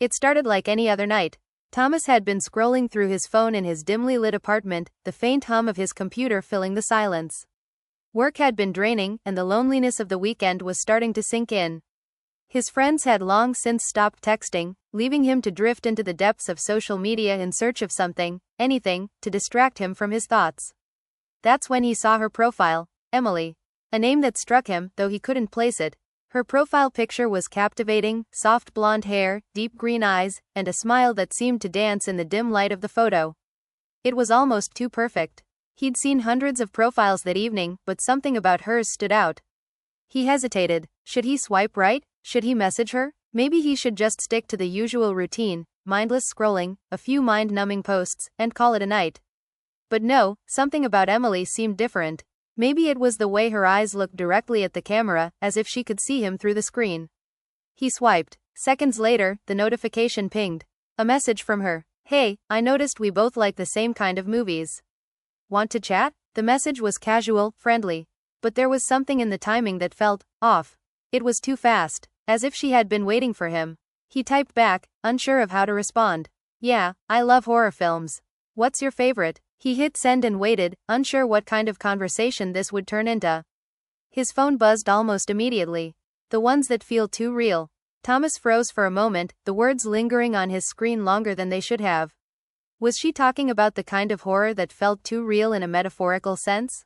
It started like any other night. Thomas had been scrolling through his phone in his dimly lit apartment, the faint hum of his computer filling the silence. Work had been draining, and the loneliness of the weekend was starting to sink in. His friends had long since stopped texting, leaving him to drift into the depths of social media in search of something, anything, to distract him from his thoughts. That's when he saw her profile, Emily. A name that struck him, though he couldn't place it. Her profile picture was captivating, soft blonde hair, deep green eyes, and a smile that seemed to dance in the dim light of the photo. It was almost too perfect. He'd seen hundreds of profiles that evening, but something about hers stood out. He hesitated. Should he swipe right? Should he message her? Maybe he should just stick to the usual routine, mindless scrolling, a few mind-numbing posts, and call it a night. But no, something about Emily seemed different. Maybe it was the way her eyes looked directly at the camera, as if she could see him through the screen. He swiped. Seconds later, the notification pinged. A message from her. Hey, I noticed we both like the same kind of movies. Want to chat? The message was casual, friendly. But there was something in the timing that felt off. It was too fast, as if she had been waiting for him. He typed back, unsure of how to respond. Yeah, I love horror films. What's your favorite? He hit send and waited, unsure what kind of conversation this would turn into. His phone buzzed almost immediately. The ones that feel too real. Thomas froze for a moment, the words lingering on his screen longer than they should have. Was she talking about the kind of horror that felt too real in a metaphorical sense?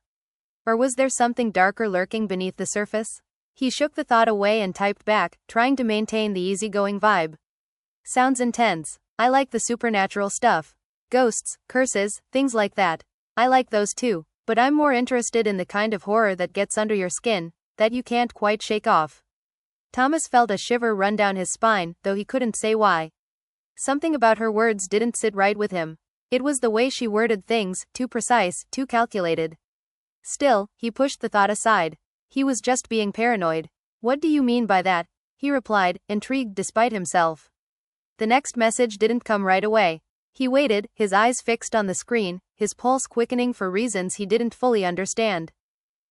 Or was there something darker lurking beneath the surface? He shook the thought away and typed back, trying to maintain the easygoing vibe. Sounds intense. I like the supernatural stuff. Ghosts, curses, things like that. I like those too, but I'm more interested in the kind of horror that gets under your skin, that you can't quite shake off. Thomas felt a shiver run down his spine, though he couldn't say why. Something about her words didn't sit right with him. It was the way she worded things, too precise, too calculated. Still, he pushed the thought aside. He was just being paranoid. What do you mean by that? He replied, intrigued despite himself. The next message didn't come right away. He waited, his eyes fixed on the screen, his pulse quickening for reasons he didn't fully understand.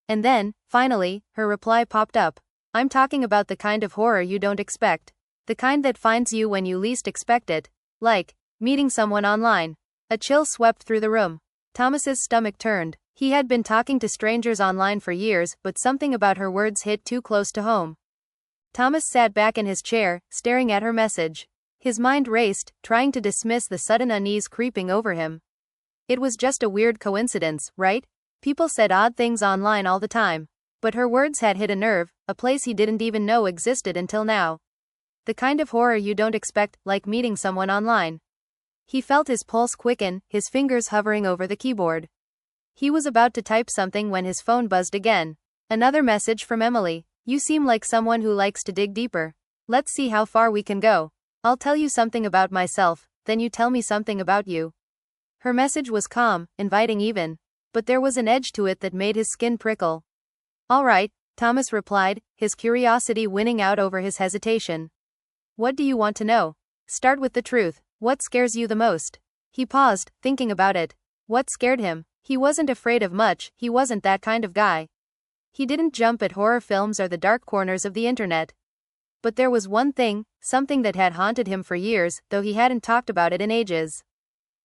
And then, finally, her reply popped up. I'm talking about the kind of horror you don't expect. The kind that finds you when you least expect it. Like meeting someone online. A chill swept through the room. Thomas's stomach turned. He had been talking to strangers online for years, but something about her words hit too close to home. Thomas sat back in his chair, staring at her message. His mind raced, trying to dismiss the sudden unease creeping over him. It was just a weird coincidence, right? People said odd things online all the time. But her words had hit a nerve, a place he didn't even know existed until now. The kind of horror you don't expect, like meeting someone online. He felt his pulse quicken, his fingers hovering over the keyboard. He was about to type something when his phone buzzed again. Another message from Emily. You seem like someone who likes to dig deeper. Let's see how far we can go. I'll tell you something about myself, then you tell me something about you. Her message was calm, inviting even. But there was an edge to it that made his skin prickle. All right, Thomas replied, his curiosity winning out over his hesitation. What do you want to know? Start with the truth. What scares you the most? He paused, thinking about it. What scared him? He wasn't afraid of much, he wasn't that kind of guy. He didn't jump at horror films or the dark corners of the internet. But there was one thing, something that had haunted him for years, though he hadn't talked about it in ages.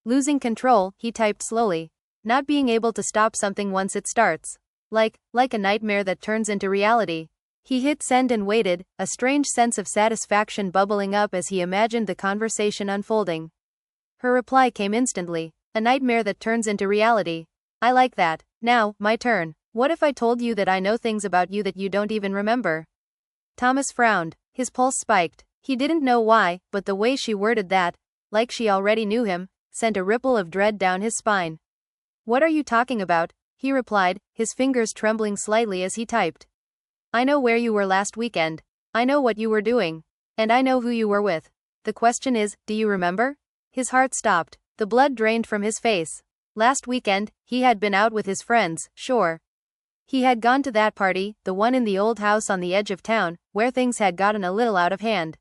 Losing control, he typed slowly. Not being able to stop something once it starts. Like a nightmare that turns into reality. He hit send and waited, a strange sense of satisfaction bubbling up as he imagined the conversation unfolding. Her reply came instantly. A nightmare that turns into reality. I like that. Now, my turn. What if I told you that I know things about you that you don't even remember? Thomas frowned. His pulse spiked. He didn't know why, but the way she worded that, like she already knew him, sent a ripple of dread down his spine. What are you talking about? He replied, his fingers trembling slightly as he typed. I know where you were last weekend. I know what you were doing. And I know who you were with. The question is, do you remember? His heart stopped. The blood drained from his face. Last weekend, he had been out with his friends, sure. He had gone to that party, the one in the old house on the edge of town, where things had gotten a little out of hand.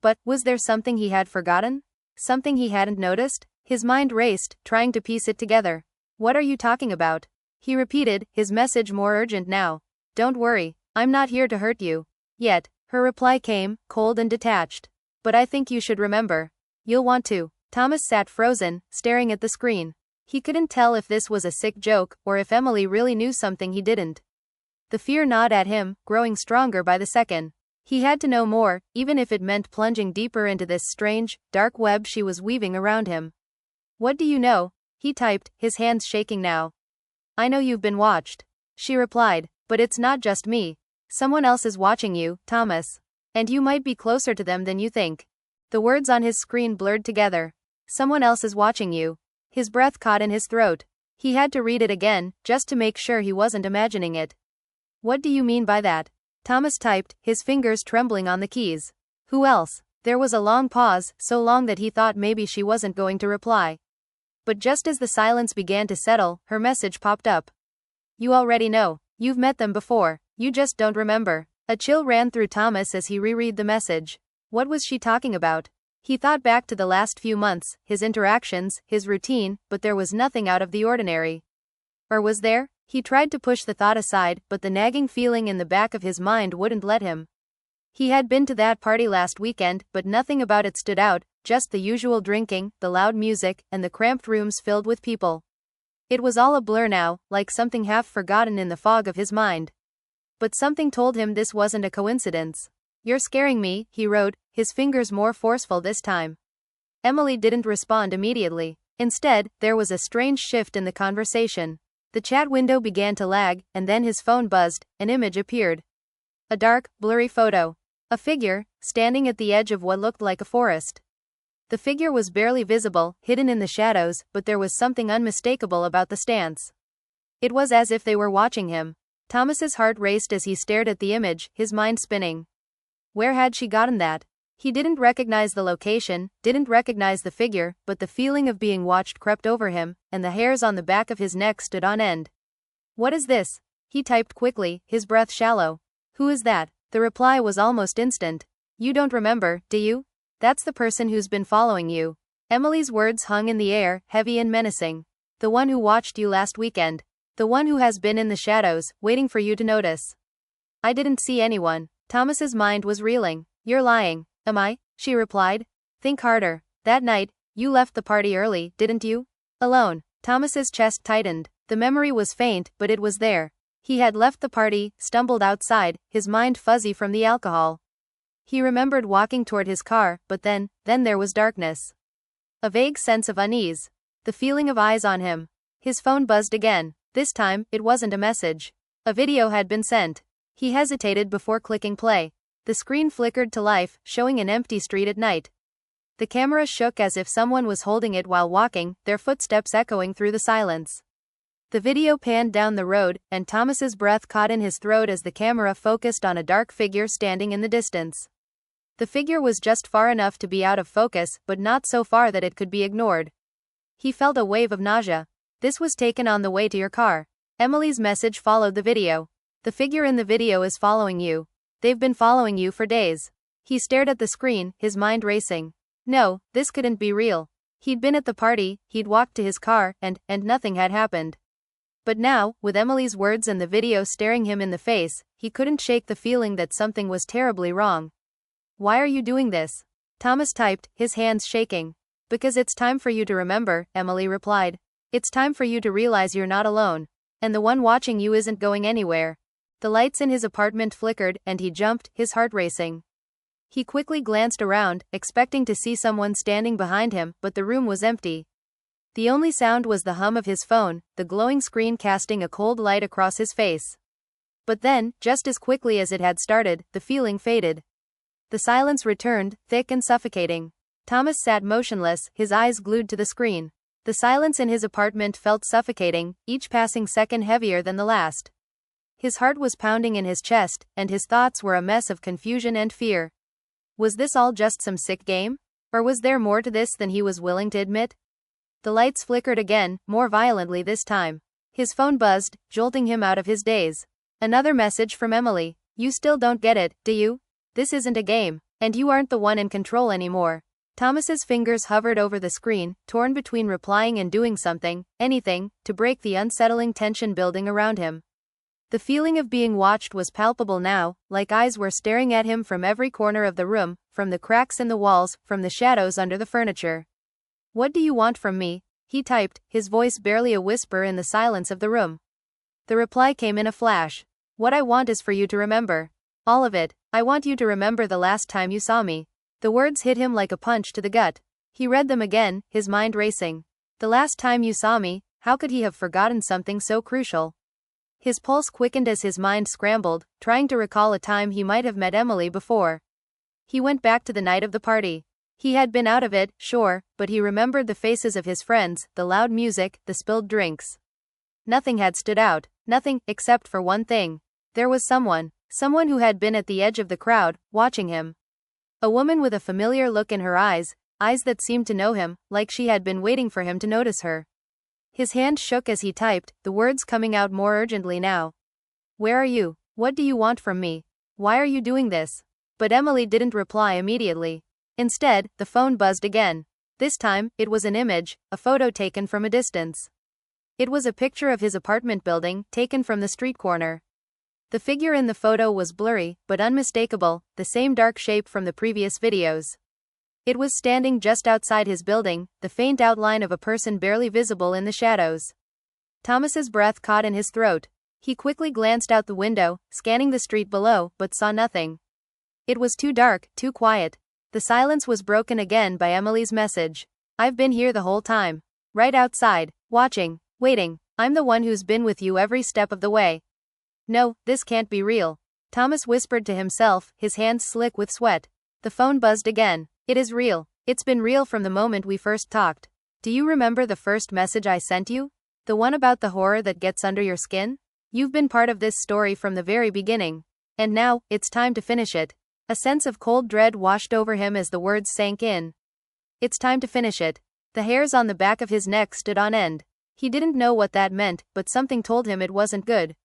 But, was there something he had forgotten? Something he hadn't noticed? His mind raced, trying to piece it together. What are you talking about? He repeated, his message more urgent now. Don't worry, I'm not here to hurt you. Yet, her reply came, cold and detached. But I think you should remember. You'll want to. Thomas sat frozen, staring at the screen. He couldn't tell if this was a sick joke, or if Emily really knew something he didn't. The fear gnawed at him, growing stronger by the second. He had to know more, even if it meant plunging deeper into this strange, dark web she was weaving around him. What do you know? He typed, his hands shaking now. I know you've been watched. She replied, but it's not just me. Someone else is watching you, Thomas. And you might be closer to them than you think. The words on his screen blurred together. Someone else is watching you. His breath caught in his throat. He had to read it again, just to make sure he wasn't imagining it. What do you mean by that? Thomas typed, his fingers trembling on the keys. Who else? There was a long pause, so long that he thought maybe she wasn't going to reply. But just as the silence began to settle, her message popped up. You already know. You've met them before. You just don't remember. A chill ran through Thomas as he reread the message. What was she talking about? He thought back to the last few months, his interactions, his routine, but there was nothing out of the ordinary. Or was there? He tried to push the thought aside, but the nagging feeling in the back of his mind wouldn't let him. He had been to that party last weekend, but nothing about it stood out, just the usual drinking, the loud music, and the cramped rooms filled with people. It was all a blur now, like something half forgotten in the fog of his mind. But something told him this wasn't a coincidence. You're scaring me, he wrote, his fingers more forceful this time. Emily didn't respond immediately. Instead, there was a strange shift in the conversation. The chat window began to lag, and then his phone buzzed, an image appeared. A dark, blurry photo. A figure, standing at the edge of what looked like a forest. The figure was barely visible, hidden in the shadows, but there was something unmistakable about the stance. It was as if they were watching him. Thomas's heart raced as he stared at the image, his mind spinning. Where had she gotten that? He didn't recognize the location, didn't recognize the figure, but the feeling of being watched crept over him, and the hairs on the back of his neck stood on end. What is this? He typed quickly, his breath shallow. Who is that? The reply was almost instant. You don't remember, do you? That's the person who's been following you. Emily's words hung in the air, heavy and menacing. The one who watched you last weekend. The one who has been in the shadows, waiting for you to notice. I didn't see anyone. Thomas's mind was reeling. You're lying. Am I? She replied. Think harder. That night, you left the party early, didn't you? Alone. Thomas's chest tightened. The memory was faint, but it was there. He had left the party, stumbled outside, his mind fuzzy from the alcohol. He remembered walking toward his car, but then there was darkness. A vague sense of unease. The feeling of eyes on him. His phone buzzed again. This time, it wasn't a message. A video had been sent. He hesitated before clicking play. The screen flickered to life, showing an empty street at night. The camera shook as if someone was holding it while walking, their footsteps echoing through the silence. The video panned down the road, and Thomas's breath caught in his throat as the camera focused on a dark figure standing in the distance. The figure was just far enough to be out of focus, but not so far that it could be ignored. He felt a wave of nausea. This was taken on the way to your car. Emily's message followed the video. The figure in the video is following you. They've been following you for days. He stared at the screen, his mind racing. No, this couldn't be real. He'd been at the party, he'd walked to his car, and nothing had happened. But now, with Emily's words and the video staring him in the face, he couldn't shake the feeling that something was terribly wrong. Why are you doing this? Thomas typed, his hands shaking. Because it's time for you to remember, Emily replied. It's time for you to realize you're not alone. And the one watching you isn't going anywhere. The lights in his apartment flickered, and he jumped, his heart racing. He quickly glanced around, expecting to see someone standing behind him, but the room was empty. The only sound was the hum of his phone, the glowing screen casting a cold light across his face. But then, just as quickly as it had started, the feeling faded. The silence returned, thick and suffocating. Thomas sat motionless, his eyes glued to the screen. The silence in his apartment felt suffocating, each passing second heavier than the last. His heart was pounding in his chest, and his thoughts were a mess of confusion and fear. Was this all just some sick game? Or was there more to this than he was willing to admit? The lights flickered again, more violently this time. His phone buzzed, jolting him out of his daze. Another message from Emily. You still don't get it, do you? This isn't a game, and you aren't the one in control anymore. Thomas's fingers hovered over the screen, torn between replying and doing something, anything, to break the unsettling tension building around him. The feeling of being watched was palpable now, like eyes were staring at him from every corner of the room, from the cracks in the walls, from the shadows under the furniture. "What do you want from me?" he typed, his voice barely a whisper in the silence of the room. The reply came in a flash. "What I want is for you to remember. All of it. I want you to remember the last time you saw me." The words hit him like a punch to the gut. He read them again, his mind racing. The last time you saw me, how could he have forgotten something so crucial? His pulse quickened as his mind scrambled, trying to recall a time he might have met Emily before. He went back to the night of the party. He had been out of it, sure, but he remembered the faces of his friends, the loud music, the spilled drinks. Nothing had stood out, nothing, except for one thing. There was someone who had been at the edge of the crowd, watching him. A woman with a familiar look in her eyes that seemed to know him, like she had been waiting for him to notice her. His hand shook as he typed, the words coming out more urgently now. "Where are you? What do you want from me? Why are you doing this?" But Emily didn't reply immediately. Instead, the phone buzzed again. This time, it was an image, a photo taken from a distance. It was a picture of his apartment building, taken from the street corner. The figure in the photo was blurry, but unmistakable, the same dark shape from the previous videos. It was standing just outside his building, the faint outline of a person barely visible in the shadows. Thomas's breath caught in his throat. He quickly glanced out the window, scanning the street below, but saw nothing. It was too dark, too quiet. The silence was broken again by Emily's message. "I've been here the whole time. Right outside, watching, waiting. I'm the one who's been with you every step of the way." "No, this can't be real," Thomas whispered to himself, his hands slick with sweat. The phone buzzed again. "It is real. It's been real from the moment we first talked. Do you remember the first message I sent you? The one about the horror that gets under your skin? You've been part of this story from the very beginning. And now, it's time to finish it." A sense of cold dread washed over him as the words sank in. It's time to finish it. The hairs on the back of his neck stood on end. He didn't know what that meant, but something told him it wasn't good.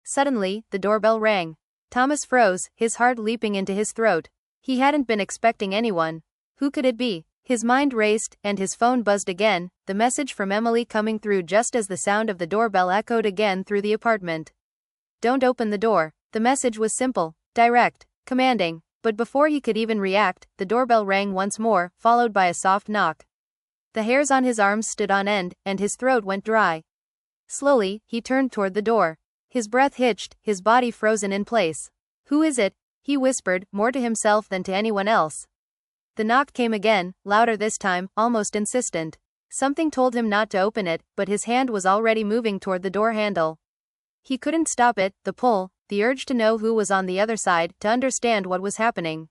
Suddenly, the doorbell rang. Thomas froze, his heart leaping into his throat. He hadn't been expecting anyone. Who could it be? His mind raced, and his phone buzzed again, the message from Emily coming through just as the sound of the doorbell echoed again through the apartment. "Don't open the door." The message was simple, direct, commanding, but before he could even react, the doorbell rang once more, followed by a soft knock. The hairs on his arms stood on end, and his throat went dry. Slowly, he turned toward the door. His breath hitched, his body frozen in place. "Who is it?" he whispered, more to himself than to anyone else. The knock came again, louder this time, almost insistent. Something told him not to open it, but his hand was already moving toward the door handle. He couldn't stop it, the pull, the urge to know who was on the other side, to understand what was happening.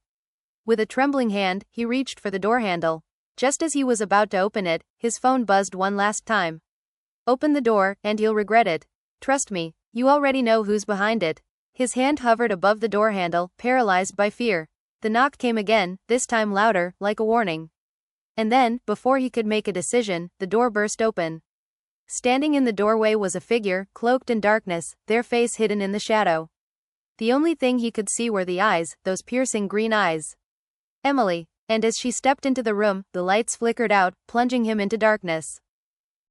With a trembling hand, he reached for the door handle. Just as he was about to open it, his phone buzzed one last time. "Open the door, and you'll regret it. Trust me, you already know who's behind it." His hand hovered above the door handle, paralyzed by fear. The knock came again, this time louder, like a warning. And then, before he could make a decision, the door burst open. Standing in the doorway was a figure, cloaked in darkness, their face hidden in the shadow. The only thing he could see were the eyes, those piercing green eyes. Emily. And as she stepped into the room, the lights flickered out, plunging him into darkness.